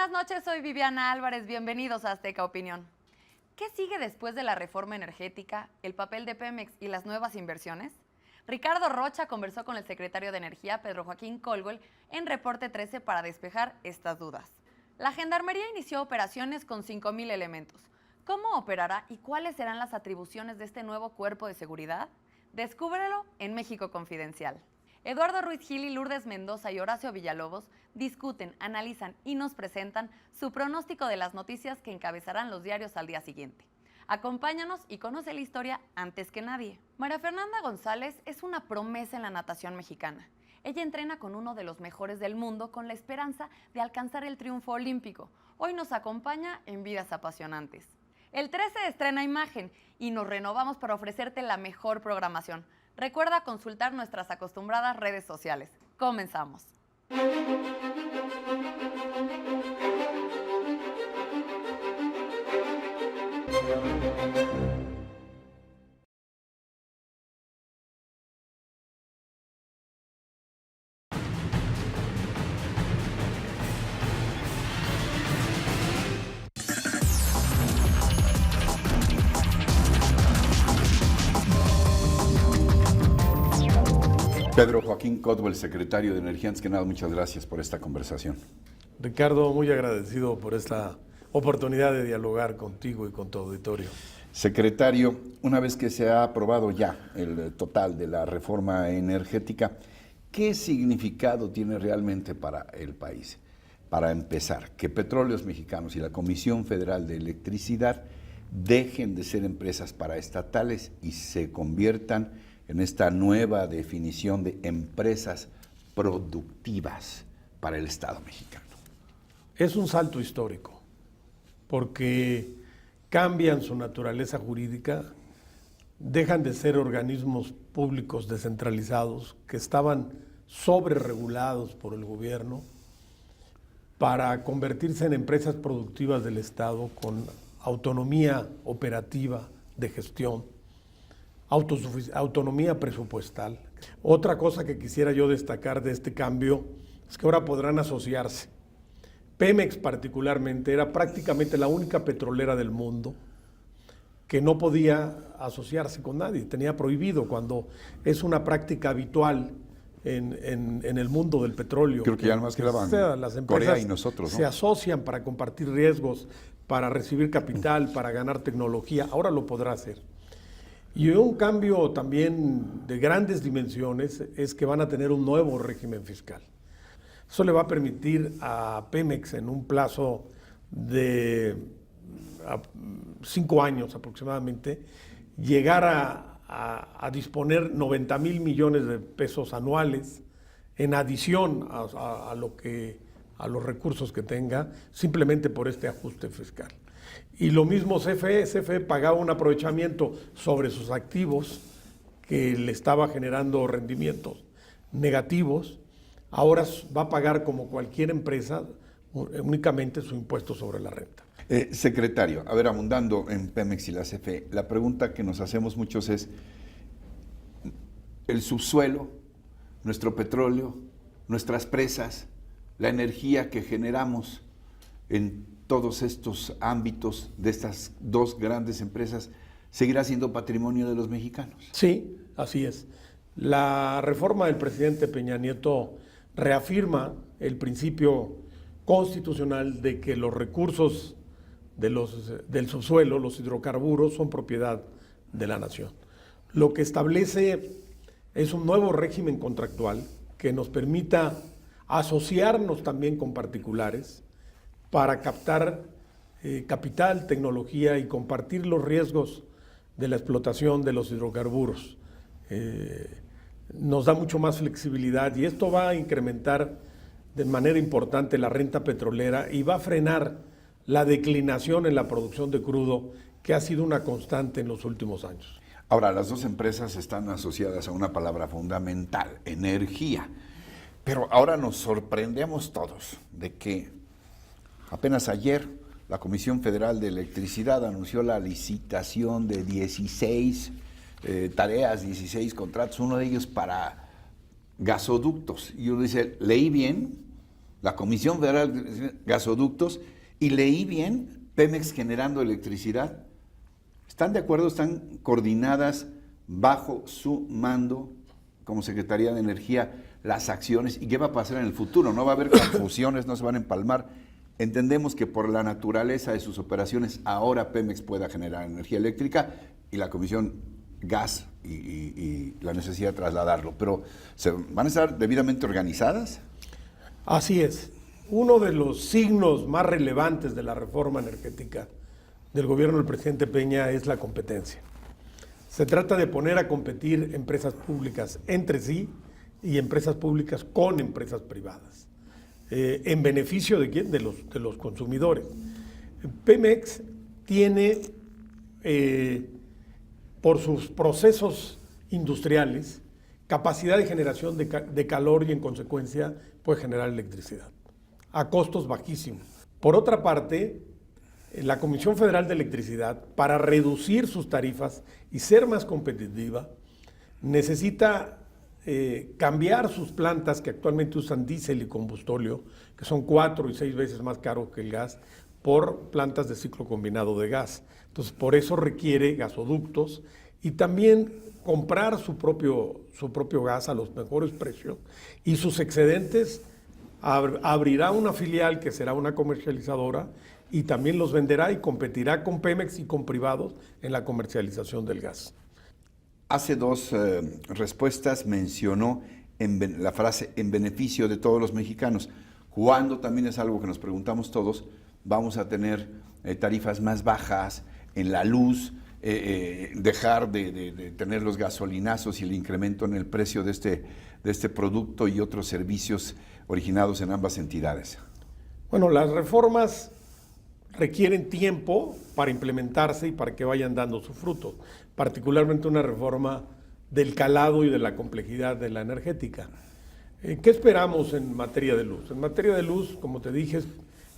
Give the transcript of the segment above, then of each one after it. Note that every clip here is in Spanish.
Buenas noches, soy Viviana Álvarez, bienvenidos a Azteca Opinión. ¿Qué sigue después de la reforma energética, el papel de Pemex y las nuevas inversiones? Ricardo Rocha conversó con el secretario de Energía, Pedro Joaquín Colgol, en Reporte 13 para despejar estas dudas. La Gendarmería inició operaciones con 5,000 elementos. ¿Cómo operará y cuáles serán las atribuciones de este nuevo cuerpo de seguridad? Descúbrelo en México Confidencial. Eduardo Ruiz Gil y Lourdes Mendoza y Horacio Villalobos discuten, analizan y nos presentan su pronóstico de las noticias que encabezarán los diarios al día siguiente. Acompáñanos y conoce la historia antes que nadie. María Fernanda González es una promesa en la natación mexicana. Ella entrena con uno de los mejores del mundo con la esperanza de alcanzar el triunfo olímpico. Hoy nos acompaña en Vidas Apasionantes. El 13 estrena Imagen y nos renovamos para ofrecerte la mejor programación. Recuerda consultar nuestras acostumbradas redes sociales. Comenzamos. Pedro Joaquín Colgol, secretario de Energía, antes que nada, muchas gracias por esta conversación. Ricardo, muy agradecido por esta oportunidad de dialogar contigo y con tu auditorio. Secretario, una vez que se ha aprobado ya el total de la reforma energética, ¿qué significado tiene realmente para el país? Para empezar, que Petróleos Mexicanos y la Comisión Federal de Electricidad dejen de ser empresas paraestatales y se conviertan en esta nueva definición de empresas productivas para el Estado mexicano. Es un salto histórico, porque cambian su naturaleza jurídica, dejan de ser organismos públicos descentralizados que estaban sobreregulados por el gobierno para convertirse en empresas productivas del Estado con autonomía operativa de gestión, autonomía presupuestal. Otra cosa que quisiera yo destacar de este cambio es que ahora podrán asociarse. Pemex particularmente era prácticamente la única petrolera del mundo que no podía asociarse con nadie, tenía prohibido, cuando es una práctica habitual en el mundo del petróleo. Creo que ya más quedaban las empresas Corea y nosotros, ¿no? Se asocian para compartir riesgos, para recibir capital, para ganar tecnología. Ahora lo podrá hacer. Y un cambio también de grandes dimensiones es que van a tener un nuevo régimen fiscal. Eso le va a permitir a Pemex en un plazo de 5 años aproximadamente llegar a disponer 90,000 millones de pesos anuales en adición a los recursos que tenga, simplemente por este ajuste fiscal. Y lo mismo CFE pagaba un aprovechamiento sobre sus activos que le estaba generando rendimientos negativos. Ahora va a pagar, como cualquier empresa, únicamente su impuesto sobre la renta. Secretario, a ver, abundando en Pemex y la CFE, la pregunta que nos hacemos muchos es, el subsuelo, nuestro petróleo, nuestras presas, la energía que generamos en todos estos ámbitos de estas dos grandes empresas, ¿seguirá siendo patrimonio de los mexicanos? Sí, así es. La reforma del presidente Peña Nieto reafirma el principio constitucional de que los recursos del subsuelo, los hidrocarburos, son propiedad de la nación. Lo que establece es un nuevo régimen contractual que nos permita asociarnos también con particulares para captar capital, tecnología y compartir los riesgos de la explotación de los hidrocarburos. Nos da mucho más flexibilidad y esto va a incrementar de manera importante la renta petrolera y va a frenar la declinación en la producción de crudo, que ha sido una constante en los últimos años. Ahora, las dos empresas están asociadas a una palabra fundamental, energía. Pero ahora nos sorprendemos todos de que apenas ayer la Comisión Federal de Electricidad anunció la licitación de 16 tareas, 16 contratos, uno de ellos para gasoductos. Y uno dice, leí bien, la Comisión Federal de Gasoductos, y leí bien, Pemex generando electricidad. ¿Están de acuerdo? ¿Están coordinadas bajo su mando como Secretaría de Energía las acciones? ¿Y qué va a pasar en el futuro? ¿No va a haber confusiones? ¿No se van a empalmar? Entendemos que por la naturaleza de sus operaciones ahora Pemex pueda generar energía eléctrica y la Comisión gas y la necesidad de trasladarlo, pero ¿van a estar debidamente organizadas? Así es. Uno de los signos más relevantes de la reforma energética del gobierno del presidente Peña es la competencia. Se trata de poner a competir empresas públicas entre sí y empresas públicas con empresas privadas, en beneficio de ¿quién? De los consumidores. Pemex tiene, por sus procesos industriales, capacidad de generación de calor y en consecuencia puede generar electricidad a costos bajísimos. Por otra parte, la Comisión Federal de Electricidad, para reducir sus tarifas y ser más competitiva, necesita cambiar sus plantas que actualmente usan diésel y combustóleo, que son 4 y 6 veces más caros que el gas, por plantas de ciclo combinado de gas. Entonces, por eso requiere gasoductos y también comprar su propio gas a los mejores precios, y sus excedentes abrirá una filial que será una comercializadora y también los venderá y competirá con Pemex y con privados en la comercialización del gas. Hace dos respuestas mencionó la frase "en beneficio de todos los mexicanos", cuando también es algo que nos preguntamos todos, vamos a tener tarifas más bajas en la luz, dejar de tener los gasolinazos y el incremento en el precio de este producto y otros servicios originados en ambas entidades. Bueno, las reformas requieren tiempo para implementarse y para que vayan dando su fruto, particularmente una reforma del calado y de la complejidad de la energética. ¿Qué esperamos en materia de luz? En materia de luz, como te dije,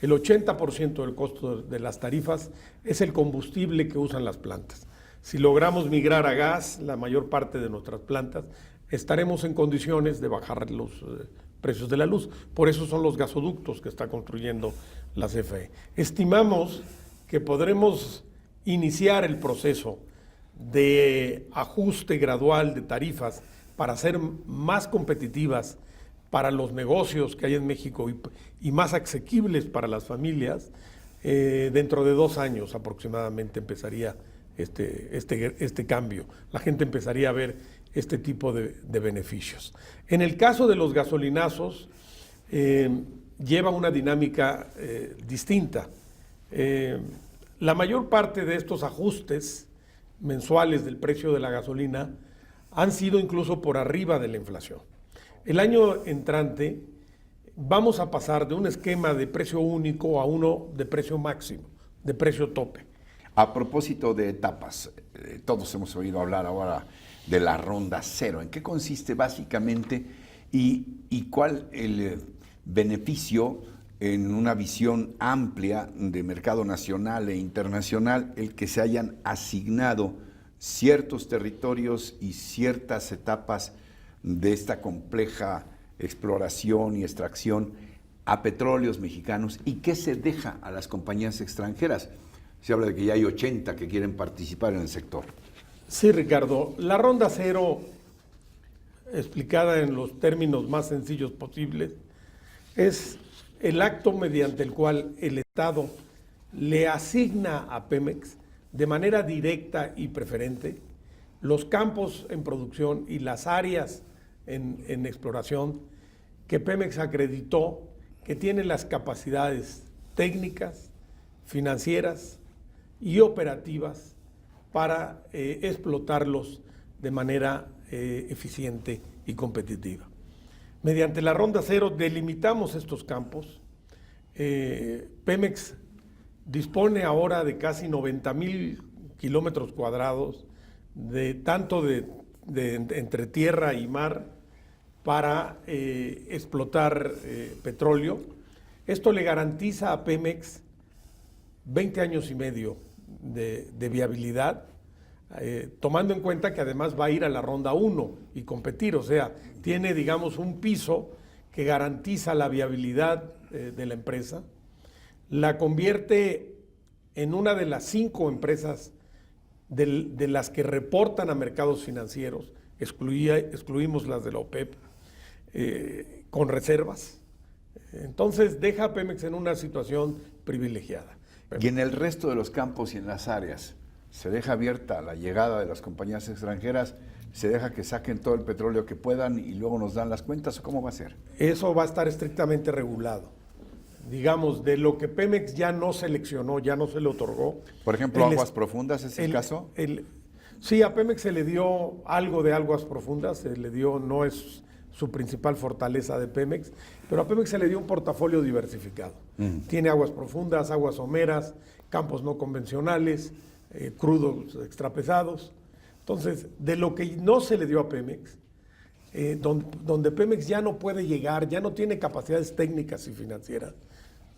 el 80% del costo de las tarifas es el combustible que usan las plantas. Si logramos migrar a gas, la mayor parte de nuestras plantas, estaremos en condiciones de bajar los precios de la luz. Por eso son los gasoductos que está construyendo la CFE. Estimamos que podremos iniciar el proceso de ajuste gradual de tarifas para ser más competitivas para los negocios que hay en México y más asequibles para las familias. Dentro de 2 años aproximadamente empezaría este cambio. La gente empezaría a ver este tipo de beneficios. En el caso de los gasolinazos, lleva una dinámica distinta. La mayor parte de estos ajustes mensuales del precio de la gasolina han sido incluso por arriba de la inflación. El año entrante vamos a pasar de un esquema de precio único a uno de precio máximo, de precio tope. A propósito de etapas, todos hemos oído hablar ahora de la ronda cero. ¿En qué consiste básicamente y cuál el beneficio en una visión amplia de mercado nacional e internacional el que se hayan asignado ciertos territorios y ciertas etapas de esta compleja exploración y extracción a petróleos mexicanos, y qué se deja a las compañías extranjeras? Se habla de que ya hay 80 que quieren participar en el sector. Sí, Ricardo, la ronda cero, explicada en los términos más sencillos posibles, es el acto mediante el cual el Estado le asigna a Pemex de manera directa y preferente los campos en producción y las áreas en exploración que Pemex acreditó que tiene las capacidades técnicas, financieras y operativas para explotarlos de manera eficiente y competitiva. Mediante la ronda cero delimitamos estos campos. Pemex dispone ahora de casi 90,000 kilómetros cuadrados entre tierra y mar para explotar petróleo. Esto le garantiza a Pemex 20 años y medio de viabilidad, tomando en cuenta que además va a ir a la ronda 1 y competir, o sea, tiene, digamos, un piso que garantiza la viabilidad de la empresa, la convierte en una de las 5 empresas de las que reportan a mercados financieros, excluimos las de la OPEP, con reservas. Entonces deja a Pemex en una situación privilegiada. Y en el resto de los campos y en las áreas, ¿se deja abierta la llegada de las compañías extranjeras? ¿Se deja que saquen todo el petróleo que puedan y luego nos dan las cuentas? ¿O cómo va a ser? Eso va a estar estrictamente regulado. Digamos, de lo que Pemex ya no seleccionó, ya no se le otorgó. Por ejemplo, aguas profundas, ¿es el caso? Sí, a Pemex se le dio algo de aguas profundas, se le dio, no es su principal fortaleza de Pemex, pero a Pemex se le dio un portafolio diversificado. Tiene aguas profundas, aguas someras, campos no convencionales, crudos extrapesados. Entonces, de lo que no se le dio a Pemex, donde Pemex ya no puede llegar, ya no tiene capacidades técnicas y financieras,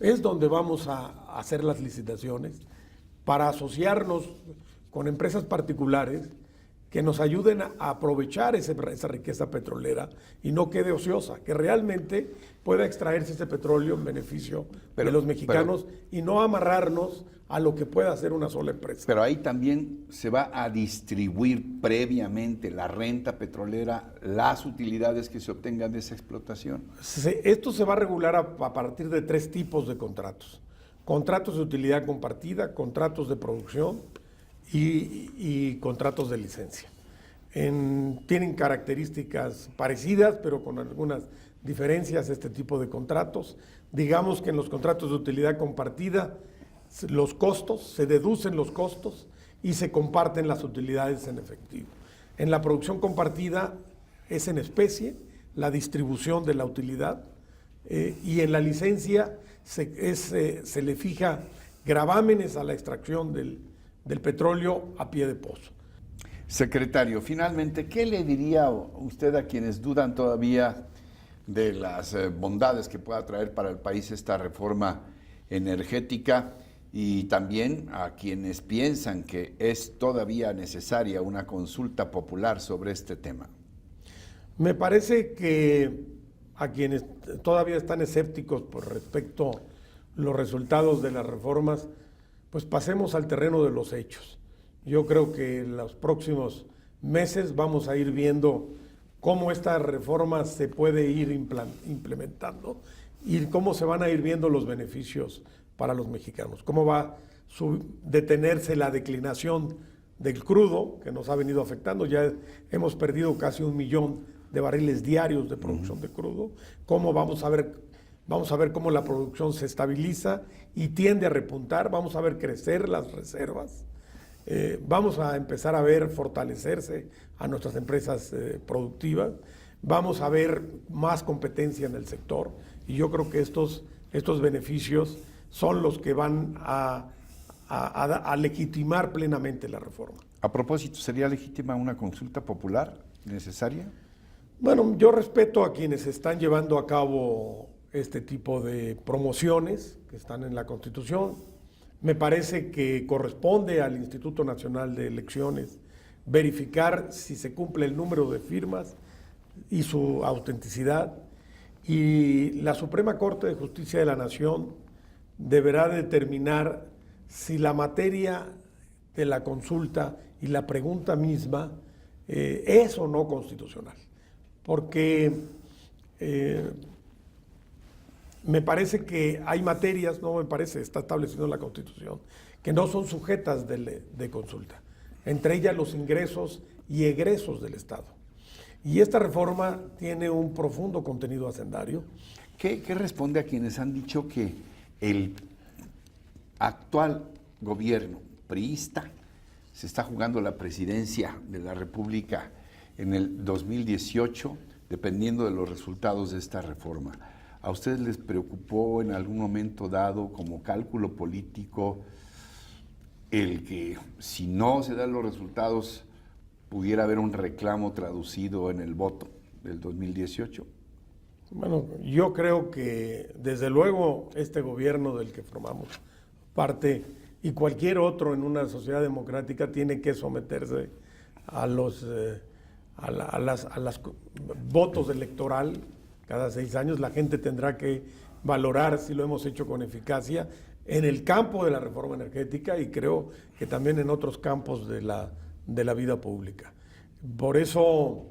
es donde vamos a hacer las licitaciones para asociarnos con empresas particulares que nos ayuden a aprovechar esa riqueza petrolera y no quede ociosa, que realmente pueda extraerse ese petróleo en beneficio de los mexicanos y no amarrarnos a lo que pueda hacer una sola empresa. Pero ahí también se va a distribuir previamente la renta petrolera, las utilidades que se obtengan de esa explotación. Esto se va a regular a partir de 3 tipos de contratos. Contratos de utilidad compartida, contratos de producción y contratos de licencia. Tienen características parecidas, pero con algunas diferencias este tipo de contratos. Digamos que en los contratos de utilidad compartida, los costos, se deducen los costos y se comparten las utilidades en efectivo. En la producción compartida es en especie la distribución de la utilidad y en la licencia se le fija gravámenes a la extracción del petróleo a pie de pozo. Secretario, finalmente, ¿qué le diría usted a quienes dudan todavía de las bondades que pueda traer para el país esta reforma energética y también a quienes piensan que es todavía necesaria una consulta popular sobre este tema? Me parece que a quienes todavía están escépticos por respecto a los resultados de las reformas, pues pasemos al terreno de los hechos. Yo creo que en los próximos meses vamos a ir viendo cómo esta reforma se puede ir implementando y cómo se van a ir viendo los beneficios para los mexicanos, cómo va a detenerse la declinación del crudo que nos ha venido afectando. Ya hemos perdido casi 1 millón de barriles diarios de producción de crudo. Cómo vamos a ver cómo la producción se estabiliza y tiende a repuntar. Vamos a ver crecer las reservas. Vamos a empezar a ver fortalecerse a nuestras empresas productivas. Vamos a ver más competencia en el sector y yo creo que estos beneficios son los que van a legitimar plenamente la reforma. A propósito, ¿sería legítima una consulta popular necesaria? Bueno, yo respeto a quienes están llevando a cabo este tipo de promociones que están en la Constitución. Me parece que corresponde al Instituto Nacional de Elecciones verificar si se cumple el número de firmas y su autenticidad. Y la Suprema Corte de Justicia de la Nación deberá determinar si la materia de la consulta y la pregunta misma es o no constitucional. Porque me parece que hay materias, no me parece, está establecido en la Constitución, que no son sujetas de consulta, entre ellas los ingresos y egresos del Estado. Y esta reforma tiene un profundo contenido hacendario. ¿Qué responde a quienes han dicho que el actual gobierno priista se está jugando la presidencia de la República en el 2018, dependiendo de los resultados de esta reforma? ¿A ustedes les preocupó en algún momento dado como cálculo político el que si no se dan los resultados pudiera haber un reclamo traducido en el voto del 2018? Bueno, yo creo que desde luego este gobierno del que formamos parte y cualquier otro en una sociedad democrática tiene que someterse a los votos electoral cada 6 años. La gente tendrá que valorar si lo hemos hecho con eficacia en el campo de la reforma energética y creo que también en otros campos de la vida pública. Por eso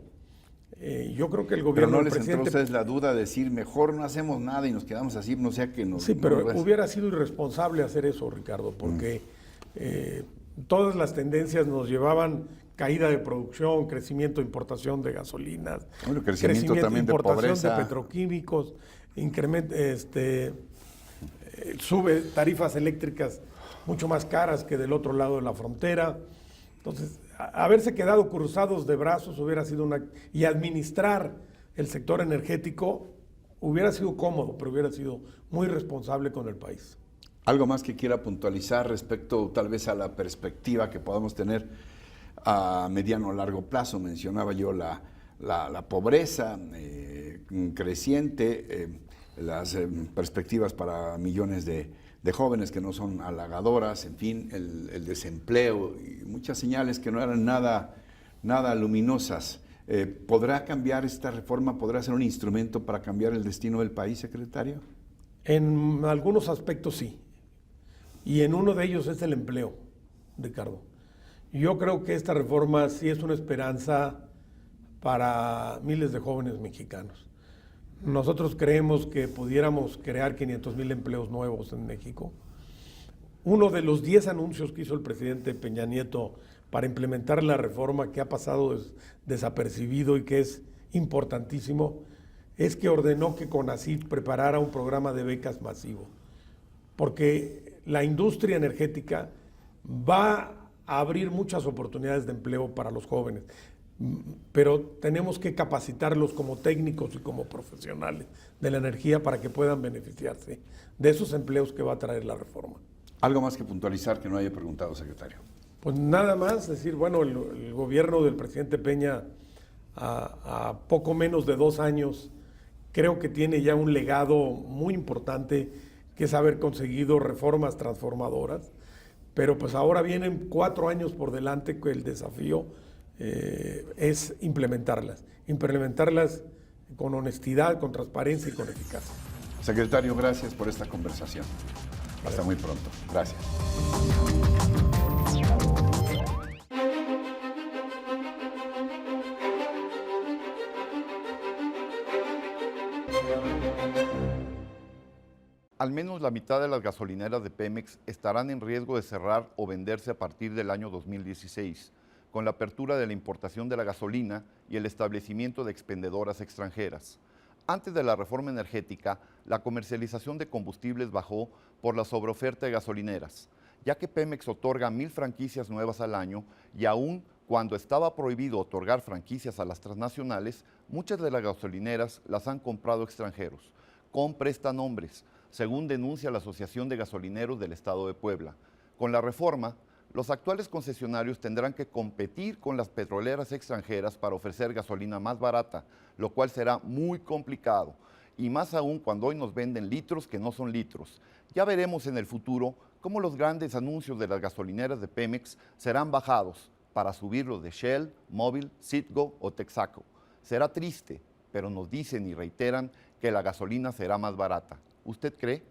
yo creo que el Pero gobierno no del les entró a presidente... ustedes la duda de decir, mejor no hacemos nada y nos quedamos así, no sea que nos... Sí, pero no- hubiera sido irresponsable hacer eso, Ricardo, porque todas las tendencias nos llevaban caída de producción, crecimiento de importación de gasolinas, Bueno, crecimiento también de importación pobreza. de petroquímicos, sube tarifas eléctricas mucho más caras que del otro lado de la frontera. Entonces, haberse quedado cruzados de brazos hubiera sido y administrar el sector energético hubiera sido cómodo, pero hubiera sido muy responsable con el país. Algo más que quiera puntualizar respecto tal vez a la perspectiva que podamos tener a mediano o largo plazo. Mencionaba yo la pobreza creciente, las perspectivas para millones de jóvenes que no son halagadoras, en fin, el desempleo y muchas señales que no eran nada luminosas. ¿Podrá cambiar esta reforma? ¿Podrá ser un instrumento para cambiar el destino del país, secretario? En algunos aspectos sí, y en uno de ellos es el empleo, Ricardo. Yo creo que esta reforma sí es una esperanza para miles de jóvenes mexicanos. Nosotros creemos que pudiéramos crear 500,000 empleos nuevos en México. Uno de los 10 anuncios que hizo el presidente Peña Nieto para implementar la reforma, que ha pasado desapercibido y que es importantísimo, es que ordenó que CONACYT preparara un programa de becas masivo, porque la industria energética va a abrir muchas oportunidades de empleo para los jóvenes, pero tenemos que capacitarlos como técnicos y como profesionales de la energía para que puedan beneficiarse de esos empleos que va a traer la reforma. Algo más que puntualizar que no haya preguntado, secretario. Pues nada más decir, bueno, el gobierno del presidente Peña a poco menos de 2 años creo que tiene ya un legado muy importante, que es haber conseguido reformas transformadoras, pero pues ahora vienen 4 años por delante, que el desafío es implementarlas con honestidad, con transparencia y con eficacia. Secretario, gracias por esta conversación. Hasta muy pronto. Gracias. Al menos la mitad de las gasolineras de Pemex estarán en riesgo de cerrar o venderse a partir del año 2016, con la apertura de la importación de la gasolina y el establecimiento de expendedoras extranjeras. Antes de la reforma energética, la comercialización de combustibles bajó por la sobreoferta de gasolineras, ya que Pemex otorga 1,000 franquicias nuevas al año y aún cuando estaba prohibido otorgar franquicias a las transnacionales, muchas de las gasolineras las han comprado extranjeros, con prestanombres, según denuncia la Asociación de Gasolineros del Estado de Puebla. Con la reforma, los actuales concesionarios tendrán que competir con las petroleras extranjeras para ofrecer gasolina más barata, lo cual será muy complicado, y más aún cuando hoy nos venden litros que no son litros. Ya veremos en el futuro cómo los grandes anuncios de las gasolineras de Pemex serán bajados para subirlos de Shell, Mobil, Citgo o Texaco. Será triste, pero nos dicen y reiteran que la gasolina será más barata. ¿Usted cree?